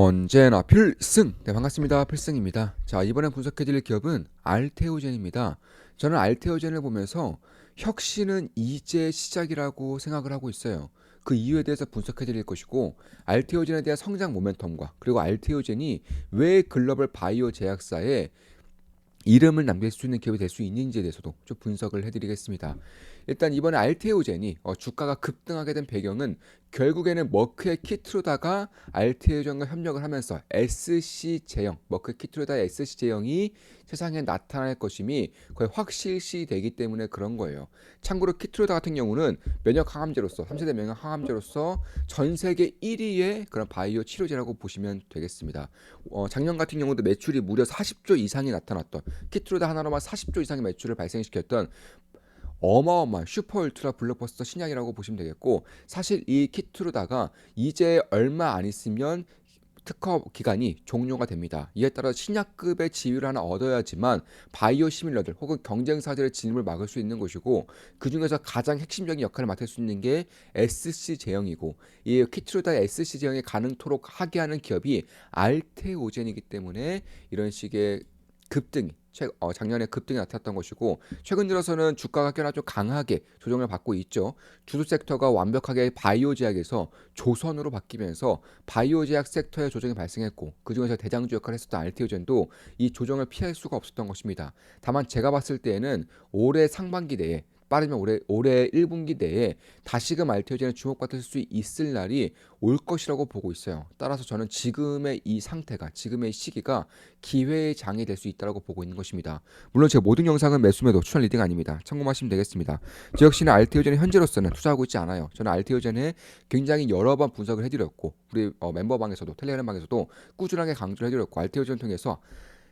언제나 필승! 네, 반갑습니다. 필승입니다. 자, 이번에 분석해드릴 기업은 알테오젠입니다. 저는 알테오젠을 보면서 혁신은 이제 시작이라고 생각을 하고 있어요. 그 이유에 대해서 분석해드릴 것이고, 알테오젠에 대한 성장 모멘텀과 그리고 알테오젠이 왜 글로벌 바이오 제약사에 이름을 남길 수 있는 기업이 될 수 있는지에 대해서도 좀 분석을 해드리겠습니다. 일단 이번에 알테오젠이 주가가 급등하게 된 배경은 결국에는 머크의 키트로다가 알테오젠과 협력을 하면서 SC 제형, 머크의 키트로다 SC 제형이 세상에 나타날 것임이 거의 확실시 되기 때문에 그런 거예요. 참고로 키트로다 같은 경우는 면역 항암제로서 3세대 면역 항암제로서 전 세계 1위의 그런 바이오 치료제라고 보시면 되겠습니다. 작년 같은 경우도 매출이 무려 40조 이상이 나타났던 키트로다 하나로만 40조 이상의 매출을 발생시켰던 어마어마한 슈퍼 울트라 블록버스터 신약이라고 보시면 되겠고, 사실 이 키트로다가 이제 얼마 안 있으면 특허 기간이 종료가 됩니다. 이에 따라 신약급의 지위를 하나 얻어야지만 바이오 시밀러들 혹은 경쟁사들의 진입을 막을 수 있는 것이고, 그 중에서 가장 핵심적인 역할을 맡을 수 있는 게 SC 제형이고, 이 키트로다 SC 제형에 가능토록 하게 하는 기업이 알테오젠이기 때문에 이런 식의 급등이 작년에 급등이 나타났던 것이고, 최근 들어서는 주가가 꽤나 좀 강하게 조정을 받고 있죠. 주도 섹터가 완벽하게 바이오 제약에서 조선으로 바뀌면서 바이오 제약 섹터의 조정이 발생했고, 그중에서 대장주 역할을 했었던 알테오젠도 이 조정을 피할 수가 없었던 것입니다. 다만 제가 봤을 때에는 올해 상반기 내에, 빠르면 올해 1분기 내에 다시금 알테오젠에 주목받을 수 있을 날이 올 것이라고 보고 있어요. 따라서 저는 지금의 이 상태가, 지금의 시기가 기회의 장이 될 수 있다고 보고 있는 것입니다. 물론 제가 모든 영상은 매수매도 추천 리딩 아닙니다. 참고하시면 되겠습니다. 저 역시는 알테오젠에 현재로서는 투자하고 있지 않아요. 저는 알테오젠에 굉장히 여러 번 분석을 해드렸고, 우리 멤버방에서도, 텔레그램방에서도 꾸준하게 강조를 해드렸고, 알테오젠을 통해서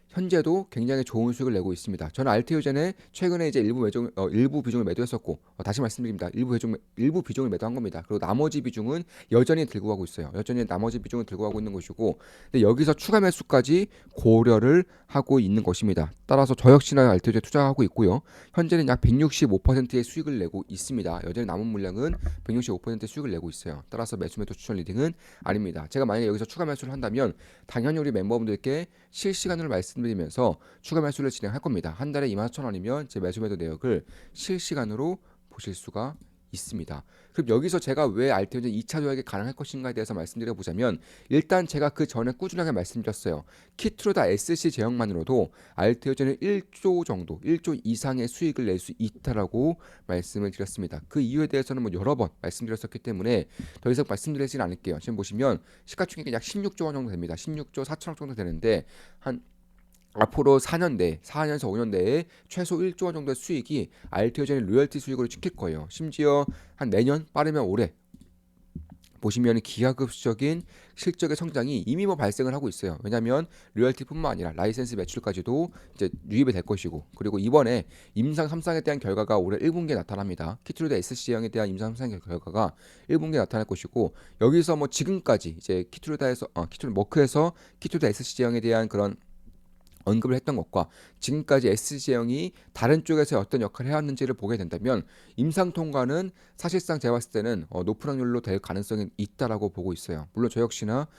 현재도 굉장히 좋은 수익을 내고 있습니다. 저는 알테오젠에 최근에 이제 일부 비중을 매도했었고, 다시 말씀드립니다. 일부 비중을 매도한 겁니다. 그리고 나머지 비중은 여전히 들고 가고 있어요. 여전히 나머지 비중을 들고 가고 있는 것이고, 근데 여기서 추가 매수까지 고려를 하고 있는 것입니다. 따라서 저 역시나 알테오젠에 투자하고 있고요. 현재는 약 165%의 수익을 내고 있습니다. 여전히 남은 물량은 165%의 수익을 내고 있어요. 따라서 매도 추천 리딩은 아닙니다. 제가 만약에 여기서 추가 매수를 한다면 당연히 우리 멤버분들께 실시간으로 말씀드리면서 추가 매수를 진행할 겁니다. 한 달에 24,000원이면 제 매도 내역을 실시간으로 보실 수가 있습니다. 그럼 여기서 제가 왜 알테오젠 2차 조약이 가능할 것인가에 대해서 말씀드려 보자면, 일단 제가 그 전에 꾸준하게 말씀드렸어요. 키트로다 SC 제형만으로도 알테오젠은 1조 정도, 1조 이상의 수익을 낼 수 있다라고 말씀을 드렸습니다. 그 이유에 대해서는 여러 번 말씀드렸었기 때문에 더 이상 말씀드리진 않을게요. 지금 보시면 시가총액이 약 16조 원 정도 됩니다. 16조 4천억 정도 되는데, 한 앞으로 4년 내, 4년에서 5년 내에 최소 1조 원 정도의 수익이 알테오젠의 로열티 수익으로 찍힐 거예요. 심지어 한 내년, 빠르면 올해 보시면 기하급수적인 실적의 성장이 이미 발생을 하고 있어요. 왜냐하면 로열티뿐만 아니라 라이센스 매출까지도 이제 유입이 될 것이고, 그리고 이번에 임상 3상에 대한 결과가 올해 1분기에 나타납니다. 키트로드 SC형에 대한 임상 3상 결과가 1분기에 나타날 것이고, 여기서 지금까지 이제 키트로드 머크에서 키트로드 SC형에 대한 그런 언급을 했던 것과 지금까지 SC형이 다른 쪽에서 어떤 역할을 해왔는지를 보게 된다면, 임상 통과는 사실상 제가 봤을 때는 높은 확률로 될 가능성이 있다라고 보고 있어요. 물론 저 역시나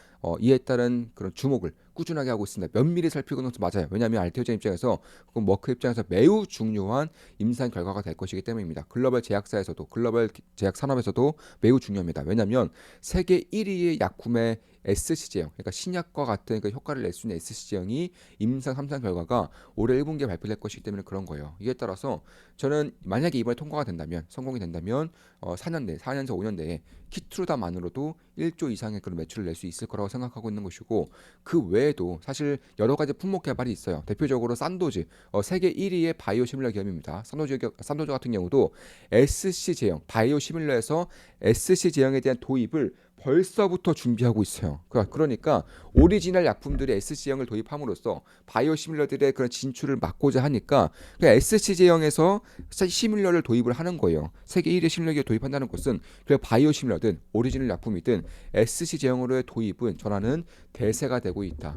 이에 따른 그런 주목을 꾸준하게 하고 있습니다. 면밀히 살피고는 맞아요. 왜냐하면 알테오젠 입장에서, 혹은 머크 입장에서 매우 중요한 임상 결과가 될 것이기 때문입니다. 글로벌 제약사에서도, 글로벌 제약 산업에서도 매우 중요합니다. 왜냐하면 세계 1위의 약품의 SC제형, 그러니까 신약과 같은 그 효과를 낼 수 있는 SC제형이 임상 3상 결과가 올해 1분기에 발표될 것이기 때문에 그런 거예요. 이에 따라서 저는 만약에 이번에 통과가 된다면, 성공이 된다면 4년에서 5년 내에 키트루다만으로도 1조 이상의 그런 매출을 낼 수 있을 거라고 생각하고 있는 것이고, 그 외에도 사실 여러 가지 품목 개발이 있어요. 대표적으로 산도즈, 세계 1위의 바이오 시밀러 기업입니다. 산도즈 같은 경우도 SC 제형, 바이오 시밀러에서 SC 제형에 대한 도입을 벌써부터 준비하고 있어요. 그러니까 오리지널 약품들의 SC형을 도입함으로써 바이오 시밀러들의 그런 진출을 막고자 하니까, SC제형에서 시밀러를 도입을 하는 거예요. 세계 1위 시밀러기를 도입한다는 것은 그 바이오 시밀러든 오리지널 약품이든 SC제형으로의 도입은 전하는 대세가 되고 있다.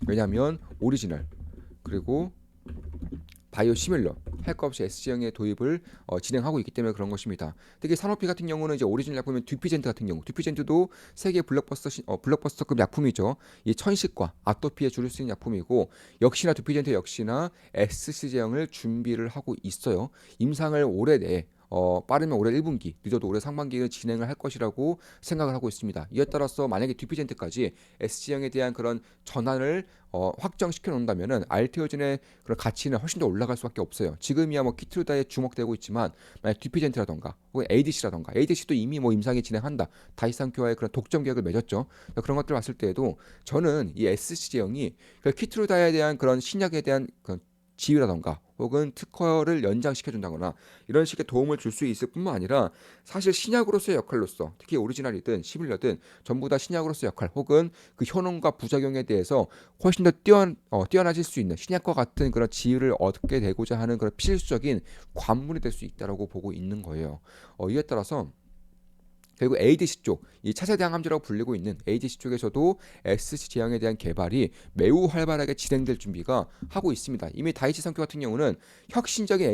왜냐하면 오리지널 그리고 바이오 시밀러, 할 것 없이 SG형의 도입을 진행하고 있기 때문에 그런 것입니다. 특히 산오피 같은 경우는 이제 오리지널 약품인 듀피젠트 같은 경우, 듀피젠트도 세계 블록버스터급 약품이죠. 이 천식과 아토피에 줄일 수 있는 약품이고, 역시나 듀피젠트 역시나 SC제형을 준비를 하고 있어요. 임상을 올해 내에 빠르면 올해 1분기, 늦어도 올해 상반기에 진행을 할 것이라고 생각을 하고 있습니다. 이에 따라서 만약에 듀피젠트까지 SG형에 대한 그런 전환을 확정시켜 놓는다면은 알테오젠의 그런 가치는 훨씬 더 올라갈 수밖에 없어요. 지금이야 뭐 키트루다에 주목되고 있지만 만약 듀피젠트라던가 혹은 ADC라던가, ADC도 이미 뭐 임상이 진행한다. 다이상교와의 그런 독점 계약을 맺었죠. 그런 것들 봤을 때에도 저는 이 SC제형이 그 키트루다에 대한 그런 신약에 대한 그런 지위라던가 혹은 특허를 연장시켜준다거나 이런 식의 도움을 줄 수 있을 뿐만 아니라 사실 신약으로서의 역할로서 특히 오리지널이든 시밀러든 전부 다 신약으로서의 역할 혹은 그 효능과 부작용에 대해서 훨씬 더 뛰어나질 수 있는 신약과 같은 그런 지위를 얻게 되고자 하는 그런 필수적인 관문이 될 수 있다라고 보고 있는 거예요. 이에 따라서 그리고 ADC 쪽, 이 차세대 항암제라고 불리고 있는 ADC 쪽에서도 SC 제형에 대한 개발이 매우 활발하게 진행될 준비가 하고 있습니다. 이미 다이치 상표 같은 경우는 혁신적인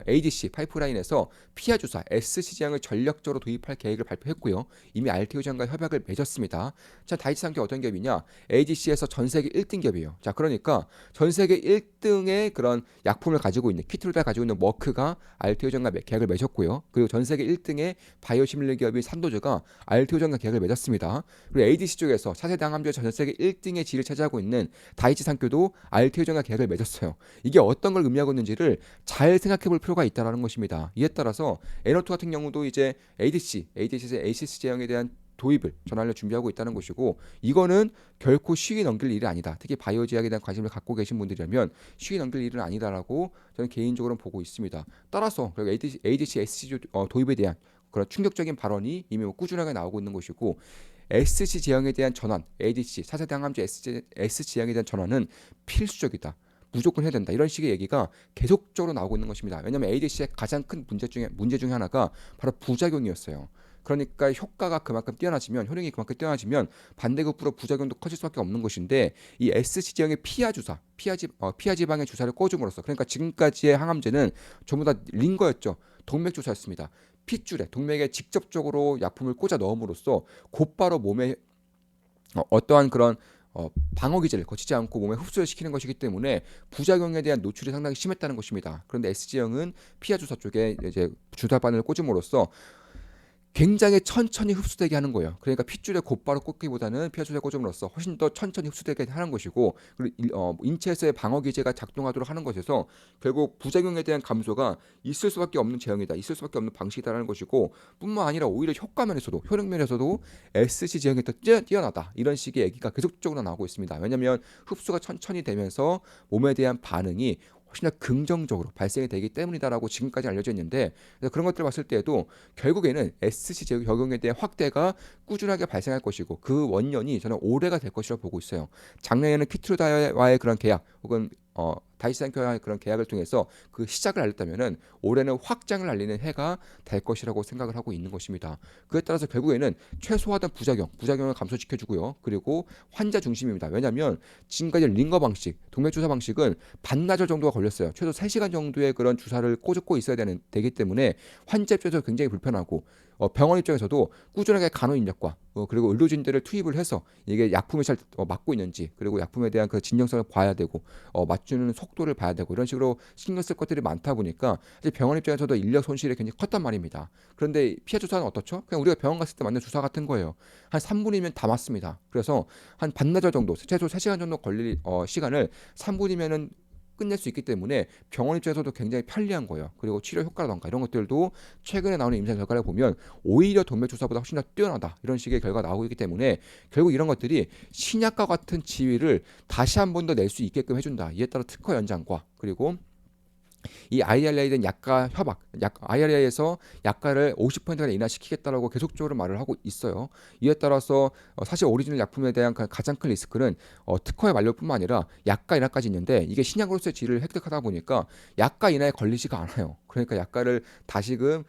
ADC 파이프라인에서 피하 주사 SC 제형을 전력적으로 도입할 계획을 발표했고요. 이미 알테오젠과 협약을 맺었습니다. 자, 다이치 상표 어떤 기업이냐? ADC에서 전 세계 1등 기업이에요. 자, 그러니까 전 세계 1등의 그런 약품을 가지고 있는 키트루다를 가지고 있는 머크가 알테오젠과 계약을 맺었고요. 그리고 전 세계 1등의 바이오시밀러 기업인 산도즈가 알테오젠과 계약을 맺었습니다. 그리고 ADC 쪽에서 차세대 항암제 전 세계 1등의 지위를 차지하고 있는 다이치 산교도 알테오젠과 계약을 맺었어요. 이게 어떤 걸 의미하고 있는지를 잘 생각해 볼 필요가 있다는 것입니다. 이에 따라서 에너투 같은 경우도 이제 ADC에서 ACC 제형에 대한 도입을 전환을 준비하고 있다는 것이고, 이거는 결코 쉬이 넘길 일이 아니다. 특히 바이오 제약에 대한 관심을 갖고 계신 분들이라면 쉬이 넘길 일은 아니다라고 저는 개인적으로 보고 있습니다. 따라서 ADC, SC 도입에 대한 그런 충격적인 발언이 이미 꾸준하게 나오고 있는 것이고, SC 제형에 대한 전환, ADC 4세대 항암제 SC 제형에 대한 전환은 필수적이다. 무조건 해야 된다. 이런 식의 얘기가 계속적으로 나오고 있는 것입니다. 왜냐하면 ADC의 가장 큰 문제 중에 하나가 바로 부작용이었어요. 그러니까 효과가 그만큼 뛰어나지면, 효능이 그만큼 뛰어나지면 반대급부로 부작용도 커질 수밖에 없는 것인데, 이 SC 제형의 피하 지방의 주사를 꽂음으로써, 그러니까 지금까지의 항암제는 전부 다 링거였죠. 동맥 주사였습니다. 핏줄에 동맥에 직접적으로 약품을 꽂아 넣음으로써 곧바로 몸에 어떠한 그런 방어 기제를 거치지 않고 몸에 흡수를 시키는 것이기 때문에 부작용에 대한 노출이 상당히 심했다는 것입니다. 그런데 SG형은 피하 주사 쪽에 이제 주사바늘을 꽂음으로써 굉장히 천천히 흡수되게 하는 거예요. 그러니까 핏줄에 곧바로 꽂기보다는 피하수제 꽂음으로써 훨씬 더 천천히 흡수되게 하는 것이고, 그리고 인체에서의 방어 기제가 작동하도록 하는 것에서 결국 부작용에 대한 감소가 있을 수밖에 없는 제형이다, 있을 수밖에 없는 방식이다라는 것이고, 뿐만 아니라 오히려 효과면에서도, 효능면에서도 SC 제형이 더 뛰어나다, 이런 식의 얘기가 계속적으로 나오고 있습니다. 왜냐하면 흡수가 천천히 되면서 몸에 대한 반응이 훨씬 더 긍정적으로 발생이 되기 때문이다라고 지금까지 알려져 있는데, 그래서 그런 것들을 봤을 때에도 결국에는 SC 적용에 대한 확대가 꾸준하게 발생할 것이고, 그 원년이 저는 올해가 될 것이라고 보고 있어요. 작년에는 키트루다와의 그런 계약 혹은 다이치산큐와의 그런 계약을 통해서 그 시작을 알렸다면은 올해는 확장을 알리는 해가 될 것이라고 생각을 하고 있는 것입니다. 그에 따라서 결국에는 최소화된 부작용을 감소시켜주고요. 그리고 환자 중심입니다. 왜냐하면 지금까지 링거 방식, 동맥 주사 방식은 반나절 정도가 걸렸어요. 최소 3시간 정도의 그런 주사를 꽂고 있어야 되기 때문에 환자 입장에서 굉장히 불편하고, 병원 입장에서도 꾸준하게 간호 인력과 그리고 의료진들을 투입을 해서 이게 약품이 잘 맞고 있는지, 그리고 약품에 대한 그 진정성을 봐야 되고 맞추는 속도를 봐야 되고, 이런 식으로 신경 쓸 것들이 많다 보니까 사실 병원 입장에서도 인력 손실이 굉장히 컸단 말입니다. 그런데 피하 주사는 어떻죠? 그냥 우리가 병원 갔을 때 맞는 주사 같은 거예요. 한 3분이면 다 맞습니다. 그래서 한 반나절 정도, 최소 3시간 정도 걸릴 시간을 3분이면은 끝낼 수 있기 때문에 병원 입장에서도 굉장히 편리한 거예요. 그리고 치료 효과라던가 이런 것들도 최근에 나오는 임상 결과를 보면 오히려 동맥 주사보다 훨씬 더 뛰어나다, 이런 식의 결과가 나오고 있기 때문에 결국 이런 것들이 신약과 같은 지위를 다시 한 번 더 낼 수 있게끔 해준다. 이에 따라 특허 연장과, 그리고 이 IRA에 대한 약가 협약, IRA에서 약가를 50%가 인하시키겠다라고 계속적으로 말을 하고 있어요. 이에 따라서 사실 오리지널 약품에 대한 가장 큰 리스크는 특허의 만료뿐만 아니라 약가 인하까지 있는데, 이게 신약으로서의 지위를 획득하다 보니까 약가 인하에 걸리지가 않아요. 그러니까 약가를 다시금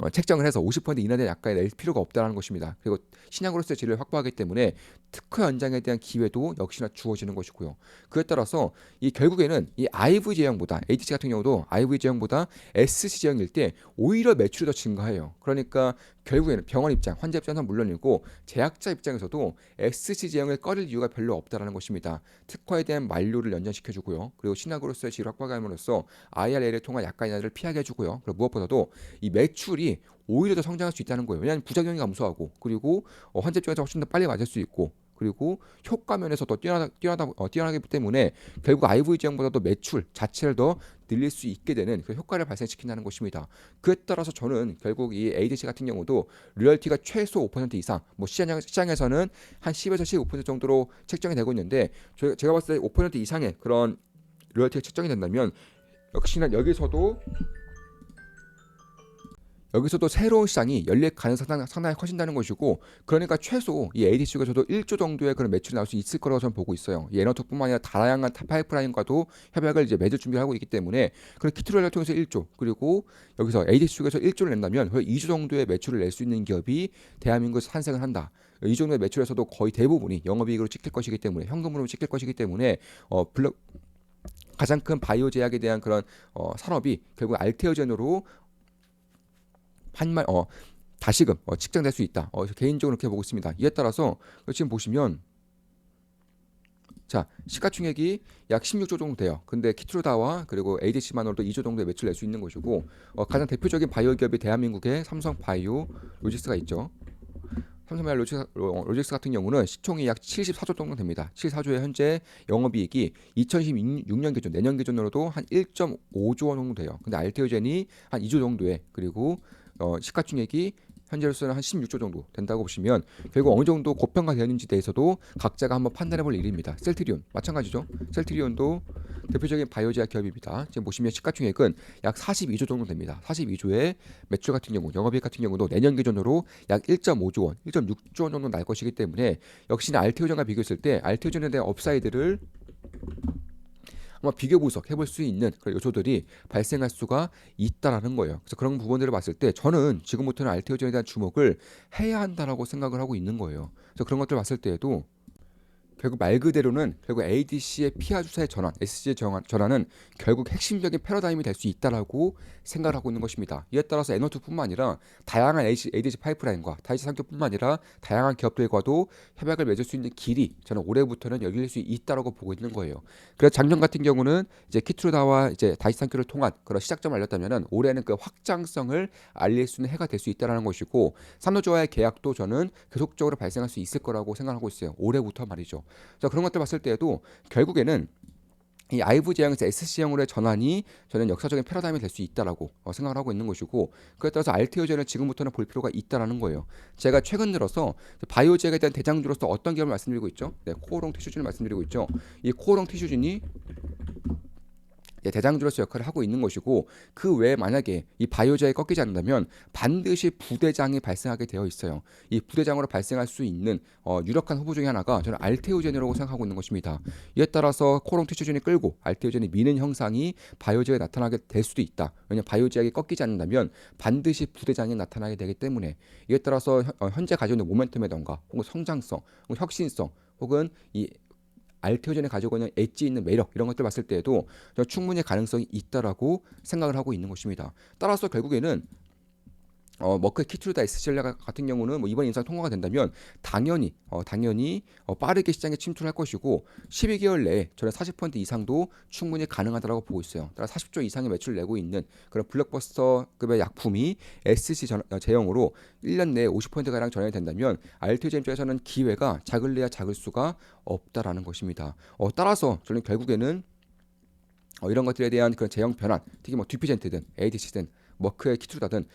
책정을 해서 50% 이내의 약가에 낼 필요가 없다는 것입니다. 그리고 신약으로서의 질을 확보하기 때문에 특허 연장에 대한 기회도 역시나 주어지는 것이고요. 그에 따라서 이 결국에는 이 IV 제형보다 ADC 같은 경우도 IV 제형보다 SC 제형일 때 오히려 매출이 더 증가해요. 그러니까 결국에는 병원 입장, 환자 입장에서 물론이고 제약자 입장에서도 SC 제형을 꺼릴 이유가 별로 없다라는 것입니다. 특허에 대한 만료를 연장시켜주고요. 그리고 신약으로서의 질을 확보함으로써 IRA를 통한 약가 인하를 피하게 해주고요. 그리고 무엇보다도 이 매출이 오히려 더 성장할 수 있다는 거예요. 왜냐하면 부작용이 감소하고 그리고 환자 입장에서 훨씬 더 빨리 맞을 수 있고 그리고 효과 면에서 더 뛰어나기 때문에 결국 IV 제형보다도 매출 자체를 더 늘릴 수 있게 되는 그 효과를 발생시킨다는 것입니다. 그에 따라서 저는 결국 이 ADC 같은 경우도 로열티가 최소 5% 이상, 뭐 시장에서는 한 10에서 15% 정도로 책정이 되고 있는데 제가 봤을 때 5% 이상의 그런 로열티가 책정이 된다면 역시나 여기서도 새로운 시장이 열릴 가능성이 상당히 커진다는 것이고 그러니까 최소 이 ADC 쪽에서도 1조 정도의 그런 매출이 나올 수 있을 거라고 저는 보고 있어요. 이 에너톡뿐만 아니라 다양한 파이프라인과도 협약을 이제 맺을 준비를 하고 있기 때문에 그런 키트로를 통해서 1조 그리고 여기서 ADC 쪽에서 1조를 낸다면 거의 2조 정도의 매출을 낼 수 있는 기업이 대한민국에서 탄생을 한다. 이 정도의 매출에서도 거의 대부분이 영업이익으로 찍힐 것이기 때문에 현금으로 찍힐 것이기 때문에 가장 큰 바이오 제약에 대한 그런 산업이 결국 알테오젠으로 다시금 측정될 수 있다. 개인적으로 그렇게 보고 있습니다. 이에 따라서 지금 보시면 자 시가총액이 약 16조 정도 돼요. 근데 키트루다와 그리고 ADC만으로도 2조 정도의 매출 낼 수 있는 것이고 가장 대표적인 바이오 기업이 대한민국의 삼성바이오 로직스가 있죠. 삼성바이오 로직스 같은 경우는 시총이 약 74조 정도 됩니다. 74조의 현재 영업이익이 2026년 기준 내년 기준으로도 한 1.5조 원 정도 돼요. 근데 알테오젠이 한 2조 정도에 그리고 시가총액이 현재로서는 한 16조 정도 된다고 보시면 결국 어느 정도 고평가되었는지 대해서도 각자가 한번 판단해볼 일입니다. 셀트리온 마찬가지죠. 셀트리온도 대표적인 바이오제약 기업입니다. 지금 보시면 시가총액은 약 42조 정도 됩니다. 42조의 매출 같은 경우, 영업이익 같은 경우도 내년 기준으로 약 1.5조 원, 1.6조 원 정도 날 것이기 때문에 역시나 알테오젠과 비교했을 때 알테오젠에 대한 업사이드를 한번 비교 분석해볼 수 있는 그런 요소들이 발생할 수가 있다라는 거예요. 그래서 그런 부분들을 봤을 때 저는 지금부터는 알테오젠에 대한 주목을 해야 한다라고 생각을 하고 있는 거예요. 그래서 그런 것들을 봤을 때에도 결국 말 그대로는 결국 ADC의 피하 주사의 전환, SG의 전환은 결국 핵심적인 패러다임이 될 수 있다라고 생각을 하고 있는 것입니다. 이에 따라서 에너투뿐만 아니라 다양한 ADC 파이프라인과 다이치 상교뿐만 아니라 다양한 기업들과도 협약을 맺을 수 있는 길이 저는 올해부터는 열릴 수 있다라고 보고 있는 거예요. 그래서 작년 같은 경우는 이제 키트루다와 이제 다이치 상교를 통한 그런 시작점을 알렸다면은 올해는 그 확장성을 알릴 수 있는 해가 될 수 있다라는 것이고 삼노조와의 계약도 저는 계속적으로 발생할 수 있을 거라고 생각하고 있어요. 올해부터 말이죠. 자, 그런 것들 봤을 때에도 결국에는 이 IV 제형에서 SC형으로의 전환이 저는 역사적인 패러다임이 될 수 있다라고 생각을 하고 있는 것이고 그에 따라서 알테오젠을 지금부터는 볼 필요가 있다라는 거예요. 제가 최근 들어서 바이오 제약에 대한 대장주로서 어떤 기업을 말씀드리고 있죠? 네, 코오롱 티슈진을 말씀드리고 있죠. 이 코오롱 티슈진이 대장주로서 역할을 하고 있는 것이고 그 외에 만약에 이 바이오자에 꺾이지 않는다면 반드시 부대장이 발생하게 되어 있어요. 이 부대장으로 발생할 수 있는 유력한 후보 중에 하나가 저는 알테오젠이라고 생각하고 있는 것입니다. 이에 따라서 코롱 티슈진이 끌고 알테오젠이 미는 형상이 바이오제에 나타나게 될 수도 있다. 왜냐하면 바이오제약이 꺾이지 않는다면 반드시 부대장이 나타나게 되기 때문에 이에 따라서 현재 가지고 있는 모멘텀이던가 혹은 성장성, 혹은 혁신성 혹은 이 알테오젠이 가지고 있는 엣지 있는 매력 이런 것들 봤을 때에도 충분히 가능성이 있다라고 생각을 하고 있는 것입니다. 따라서 결국에는 머크의 키트루다 SCL 같은 경우는 뭐 이번 인상 통과가 된다면 당연히 빠르게 시장에 침투할 것이고 12개월 내에 저는 40% 이상도 충분히 가능하다고 보고 있어요. 따라 40조 이상의 매출을 내고 있는 그런 블록버스터급의 약품이 SC 제형으로 1년 내에 50%가량 전환이 된다면 알테오젠 입장에서는 기회가 작을래야 작을 수가 없다라는 것입니다. 따라서 저는 결국에는 이런 것들에 대한 그런 제형 변환, 특히 뭐 듀피젠트든 ADC든 머크의 키트루다든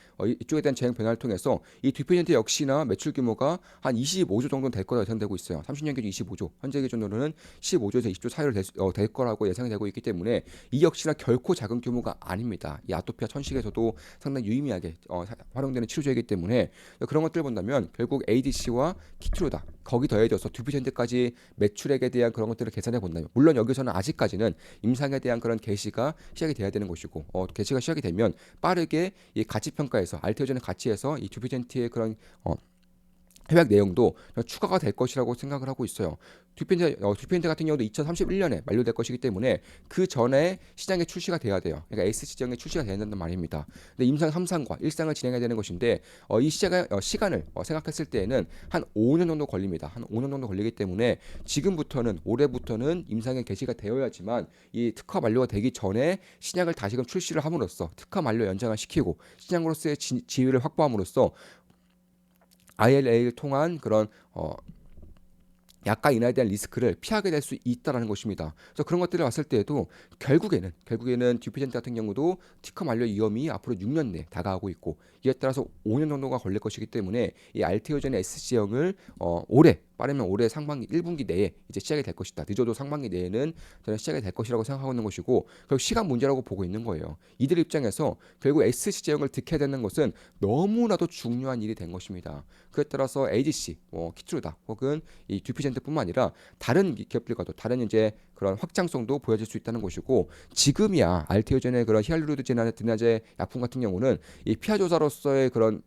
이쪽에 대한 제형 변화를 통해서 이 듀피젠트 역시나 매출 규모가 한 25조 정도 될 거라고 예상되고 있어요. 30년 기준 25조, 현재 기준으로는 15조에서 20조 사이로 될 거라고 예상이 되고 있기 때문에 이 역시나 결코 작은 규모가 아닙니다. 이 아토피아 천식에서도 상당히 유의미하게 활용되는 치료제이기 때문에 그런 것들을 본다면 결국 ADC와 키트루다 거기 더해져서 듀피젠트까지 매출액에 대한 그런 것들을 계산해 본다면 물론 여기서는 아직까지는 임상에 대한 그런 개시가 시작이 돼야 되는 것이고 개시가 시작이 되면 빠르게 만약에 이 가치 평가에서 알테오젠의 가치에서 이 듀피젠트의 그런 협약 내용도 추가가 될 것이라고 생각을 하고 있어요. 듀피엔트 같은 경우도 2031년에 만료될 것이기 때문에 그 전에 시장에 출시가 돼야 돼요. 그러니까 S 시장에 출시가 돼야 된다는 말입니다. 근데 임상 3상과 1상을 진행해야 되는 것인데 이 시간을 생각했을 때에는 한 5년 정도 걸립니다. 한 5년 정도 걸리기 때문에 지금부터는 올해부터는 임상에 개시가 되어야지만 이 특허 만료가 되기 전에 신약을 다시금 출시를 함으로써 특허 만료 연장을 시키고 시장으로서의 지위를 확보함으로써 ILA를 통한 그런 약가 인하에 대한 리스크를 피하게 될 수 있다라는 것입니다. 그래서 그런 것들을 봤을 때에도 결국에는 듀피젠트 같은 경우도 특허 만료 위험이 앞으로 6년 내에 다가오고 있고 이에 따라서 5년 정도가 걸릴 것이기 때문에 이 알테오젠의 SC형을 올해 빠르면 올해 상반기 1분기 내에 이제 시작이 될 것이다. 늦어도 상반기 내에는 저는 시작이 될 것이라고 생각하고 있는 것이고 결국 시간 문제라고 보고 있는 거예요. 이들 입장에서 결국 SC형을 득해야 되는 것은 너무나도 중요한 일이 된 것입니다. 그에 따라서 AGC, 키트루다 혹은 이 듀피젠트뿐만 아니라 다른 기업들과도 다른 이제 그런 확장성도 보여질 수 있다는 것이고 지금이야 알테오젠의 그런 히알루로니다제 약품 같은 경우는 이 피하 조사로서의 그런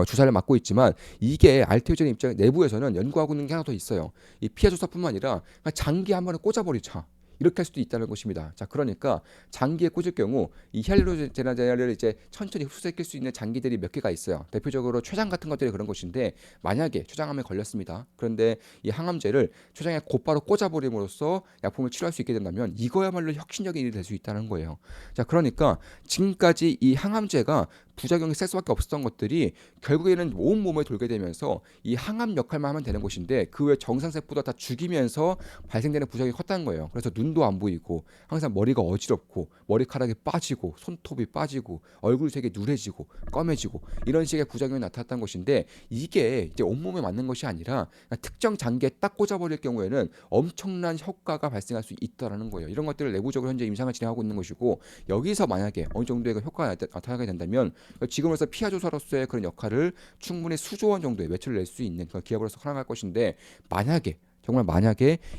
주사를 맞고 있지만 이게 알테오젠 입장 내부에서는 연구하고 있는 게 하나 더 있어요. 이 피해 조사뿐만 아니라 그냥 장기 한 번에 꽂아버리자. 이렇게 할 수도 있다는 것입니다. 자, 그러니까 장기에 꽂을 경우 이 히알루로니다제를 이제 천천히 흡수시킬 수 있는 장기들이 몇 개가 있어요. 대표적으로 췌장 같은 것들이 그런 것인데 만약에 췌장암에 걸렸습니다. 그런데 이 항암제를 췌장에 곧바로 꽂아버림으로써 약품을 치료할 수 있게 된다면 이거야말로 혁신적인 일이 될 수 있다는 거예요. 자, 그러니까 지금까지 이 항암제가 부작용이 셀 수밖에 없었던 것들이 결국에는 온 몸에 돌게 되면서 이 항암 역할만 하면 되는 것인데 그 외 정상세포도 다 죽이면서 발생되는 부작용이 컸다는 거예요. 그래서 눈도 안 보이고 항상 머리가 어지럽고 머리카락이 빠지고 손톱이 빠지고 얼굴색이 누래지고 검해지고 이런 식의 부작용이 나타났다는 것인데 이게 이제 온몸에 맞는 것이 아니라 특정 장기에 딱 꽂아버릴 경우에는 엄청난 효과가 발생할 수 있다라는 거예요. 이런 것들을 내부적으로 현재 임상을 진행하고 있는 것이고 여기서 만약에 어느 정도의 효과가 나타나게 된다면 지금으로서 피하 조사로서의 그런 역할을 충분히 수조 원 정도의 매출을 낼 수 있는 그런 기업으로서 활용할 것인데 만약에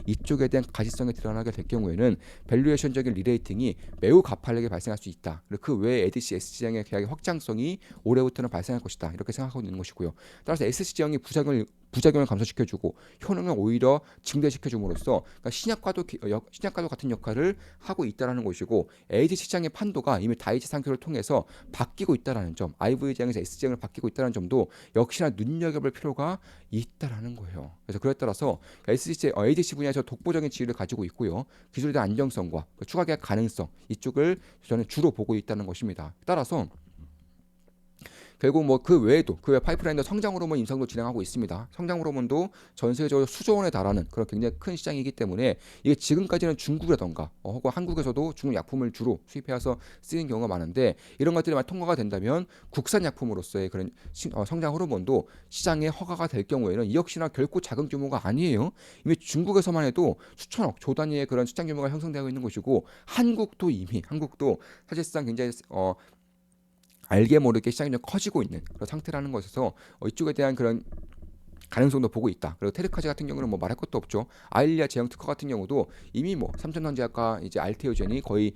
이쪽에 대한 가시성이 드러나게 될 경우에는 밸류에이션적인 리레이팅이 매우 가파르게 발생할 수 있다. 그리고 그 외에 ADC, SC형의 계약의 확장성이 올해부터는 발생할 것이다. 이렇게 생각하고 있는 것이고요. 따라서 SC형이 부작용을 감소시켜주고 효능을 오히려 증대시켜줌으로써 그러니까 신약과도 같은 역할을 하고 있다는 것이고 ADC 시장의 판도가 이미 다이치 상표를 통해서 바뀌고 있다는 점, IVG형에서 SC형을 바뀌고 있다는 점도 역시나 눈여겨볼 필요가 있다라는 거예요. 그래서 그에 따라서 ADC 분야에서 독보적인 지위를 가지고 있고요. 기술에 대한 안정성과 추가 계약 가능성 이쪽을 저는 주로 보고 있다는 것입니다. 따라서 결국 뭐 그 외에도 그 외 파이프라인도 성장 호르몬 임상도 진행하고 있습니다. 성장 호르몬도 전 세계적으로 수조 원에 달하는 그런 굉장히 큰 시장이기 때문에 이게 지금까지는 중국이라던가 혹은 한국에서도 중국 약품을 주로 수입해와서 쓰는 경우가 많은데 이런 것들이 만약 통과가 된다면 국산 약품으로서의 그런 성장 호르몬도 시장에 허가가 될 경우에는 이 역시나 결코 작은 규모가 아니에요. 이미 중국에서만 해도 수천억 조 단위의 그런 시장 규모가 형성되고 있는 것이고 한국도 사실상 굉장히 알게 모르게 시장이 좀 커지고 있는 그런 상태라는 것에서 이쪽에 대한 그런 가능성도 보고 있다. 그리고 테르카제 같은 경우는 뭐 말할 것도 없죠. 아일리아 제형 특허 같은 경우도 이미 뭐 삼천전자과 이제 알테오젠이 거의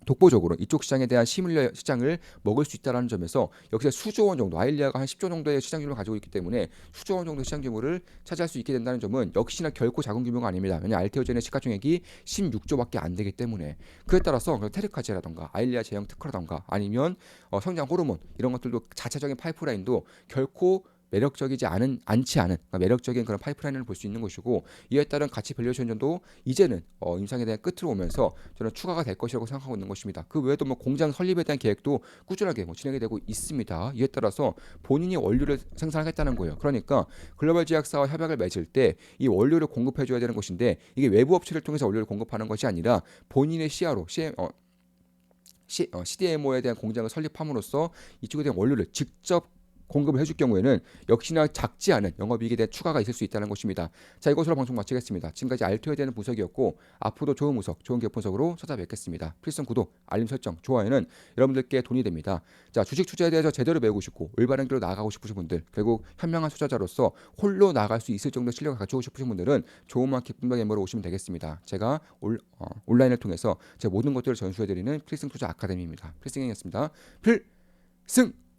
독보적으로 이쪽 시장에 대한 시뮬러 시장을 먹을 수 있다는 점에서 역시 수조 원 정도 아일리아가 한 10조 정도의 시장 규모를 가지고 있기 때문에 수조 원 정도 시장 규모를 차지할 수 있게 된다는 점은 역시나 결코 작은 규모가 아닙니다. 왜냐 알테오젠의 시가총액이 16조밖에 안 되기 때문에 그에 따라서 테르카제라던가 아일리아 제형 특허라던가 아니면 성장 호르몬 이런 것들도 자체적인 파이프라인도 결코 매력적이지 않지 않은 그러니까 매력적인 그런 파이프라인을 볼 수 있는 것이고 이에 따른 가치 밸류에이션도 이제는 임상에 대한 끝으로 오면서 저는 추가가 될 것이라고 생각하고 있는 것입니다. 그 외에도 뭐 공장 설립에 대한 계획도 꾸준하게 진행이 되고 있습니다. 이에 따라서 본인이 원료를 생산하겠다는 거예요. 그러니까 글로벌 제약사와 협약을 맺을 때 이 원료를 공급해 줘야 되는 것인데 이게 외부 업체를 통해서 원료를 공급하는 것이 아니라 본인의 CDMO에 대한 공장을 설립함으로써 이쪽에 대한 원료를 직접 공급을 해줄 경우에는 역시나 작지 않은 영업이익에 대한 추가가 있을 수 있다는 것입니다. 자, 이것으로 방송 마치겠습니다. 지금까지 알테오에 대한 분석이었고 앞으로도 좋은 분석, 좋은 기업 분석으로 찾아뵙겠습니다. 필승 구독, 알림 설정, 좋아요는 여러분들께 돈이 됩니다. 자, 주식 투자에 대해서 제대로 배우고 싶고 올바른 길로 나아가고 싶으신 분들, 결국 현명한 투자자로서 홀로 나아갈 수 있을 정도의 실력을 갖추고 싶으신 분들은 좋은 마켓 분석 멤버로 오시면 되겠습니다. 제가 온라인을 통해서 제 모든 것들을 전수해드리는 필승 투자 아카데미입니다. 필승이었습니다. 필승!